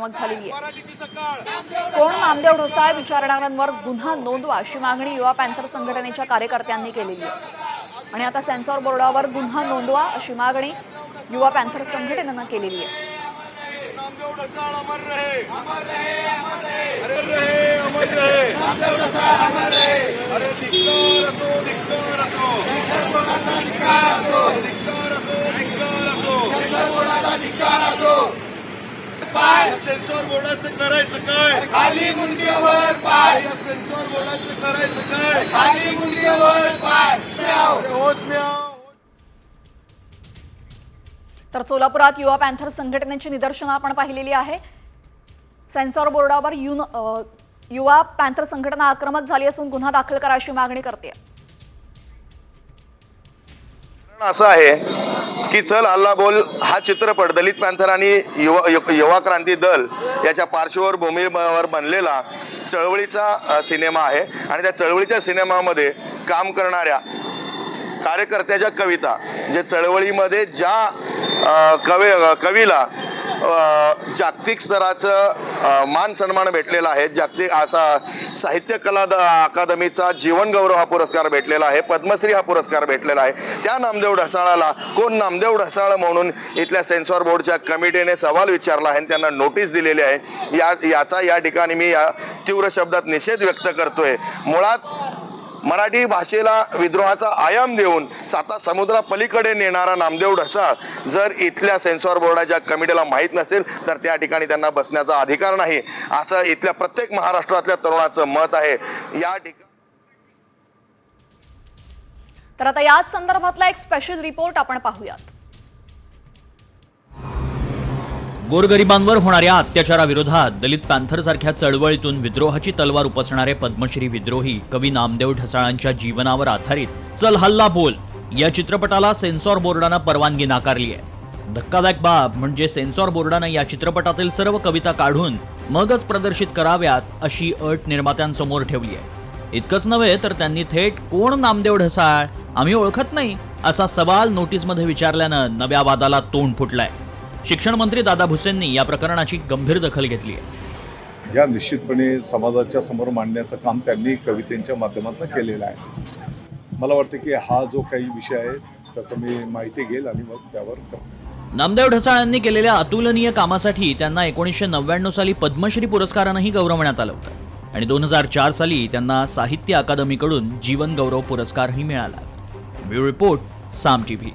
झालेली आहे। कोण नामदेव ढसाळ विचारणाऱ्यांवर गुन्हा नोंदवा अशी मागणी युवा पॅन्थर संघटनेच्या कार्यकर्त्यांनी केलेली आहे आणि आता सेन्सॉर बोर्डावर गुन्हा नोंदवा अशी मागणी युवा पॅन्थर संघटनेनं केलेली आहे। नामदेव ढसाळ अमर रहे, अमर रहे, अमर रहे, अरे रहे, अमर रहे, नामदेव ढसाळ अमर रहे, अरे धिक्कार असो, धिक्कार असो, सेन्सॉर बोर्डाचा धिक्कार असो, धिक्कार असो, धिक्कार असो, सेन्सॉर बोर्डाचा धिक्कार असो। पाय सेन्सॉर बोर्डाचं करायचं काय? खाली मुंडीवर पाय। सेन्सॉर बोर्डाचं करायचं काय? खाली मुंडीवर पाय। होश में आओ। तर सोलापुरात युवा पॅन्थर संघटनेची निदर्शनं आपण पाहिलेली आहे। सेन्सॉर बोर्डावर युवा पॅन्थर संघटना आक्रमक झाली असून गुन्हा दाखल करा अशी मागणी करते। असं आहे की चल हल्ला बोल हा चित्रपट दलित पॅन्थर आणि युवा क्रांती दल याच्या पार्श्वभूमीवर बनलेला चळवळीचा सिनेमा आहे आणि त्या चळवळीच्या सिनेमामध्ये काम करणाऱ्या कार्यकर्त्याच्या कविता जे चळवळीमध्ये ज्या कवीला जागतिक स्तराचं मान सन्मान भेटलेला आहे, जागतिक असा साहित्य कला अकादमीचा जीवन गौरव हा पुरस्कार भेटलेला आहे, पद्मश्री हा पुरस्कार भेटलेला आहे, त्या नामदेव ढसाळाला कोण नामदेव ढसाळ म्हणून इथल्या सेन्सॉर बोर्डच्या कमिटीने सवाल विचारला आहे आणि त्यांना नोटीस दिलेली आहे। याचा या ठिकाणी मी तीव्र शब्दात निषेध व्यक्त करतोय। मुळात मराठी भाषेला विद्रोहाचा आयाम देऊन साता समुद्रा पलीकडे नेणारा नामदेव ढसाळ जर इथल्या सेन्सॉर बोर्डाच्या कमिटीला माहीत नसेल तर त्या ठिकाणी त्यांना बसण्याचा अधिकार नाही असं इथल्या प्रत्येक महाराष्ट्रातल्या तरुणाचं मत आहे। या ठिकाणी तर आता याच संदर्भातला एक स्पेशल रिपोर्ट आपण पाहूयात। गोरगरिबांवर होणाऱ्या अत्याचाराविरोधात दलित पॅन्थर सारख्या चळवळीतून विद्रोहाची तलवार उपसणारे पद्मश्री विद्रोही कवी नामदेव ढसाळांच्या जीवनावर आधारित चल हल्ला बोल या चित्रपटाला सेन्सॉर बोर्डानं परवानगी नाकारली आहे। धक्कादायक बाब म्हणजे सेन्सॉर बोर्डानं या चित्रपटातील सर्व कविता काढून मगच प्रदर्शित कराव्यात अशी अट निर्मात्यांसमोर ठेवली आहे। इतकंच नव्हे तर त्यांनी थेट कोण नामदेव ढसाळ आम्ही ओळखत नाही असा सवाल नोटीसमध्ये विचारल्यानं नव्या वादाला तोंड फुटलंय। शिक्षण मंत्री दादा भुसेंनी या प्रकरणाची गंभीर दखल घेतली आहे। या निश्चितपणे समाजाच्या समोर मांडण्याचं काम त्यांनी कवितेच्या माध्यमातून केलेलं आहे। मला वाटतं की हा जो काही विषय आहे त्याचं मी माहिती घेईल आणि मग त्यावर नामदेव ढसाळ यांनी केलेल्या अतुलनीय कामासाठी त्यांना 1999 साली पद्मश्री पुरस्कारानंही गौरवण्यात आलं होतं आणि 2004 साली त्यांना साहित्य अकादमीकडून जीवन गौरव पुरस्कारही मिळाला। ब्युरो रिपोर्ट साम टीव्ही।